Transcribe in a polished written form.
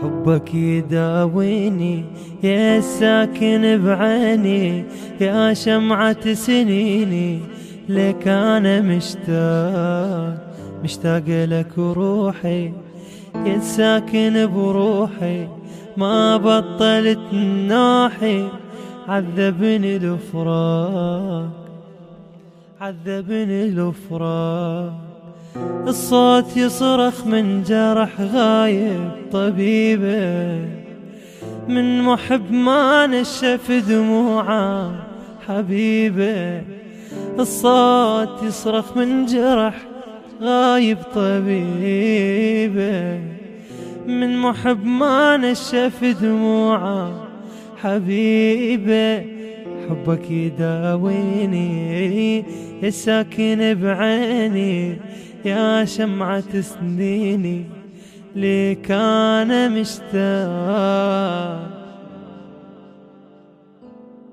حبك يداويني يا ساكن بعيني، يا شمعة سنيني لك أنا مشتاق لك روحي، يا ساكن بروحي ما بطلت ناحي. عذبني الفراق، الصوت يصرخ من جرح غايب طبيبه، من محب ما نشف دموعه حبيبه. الصوت يصرخ من جرح غايب طبيبه، من محب ما نشف دموعه حبيبه. حبك يداويني يا ساكن بعيني، يا شمعة سنيني ليك أنا مشتاق.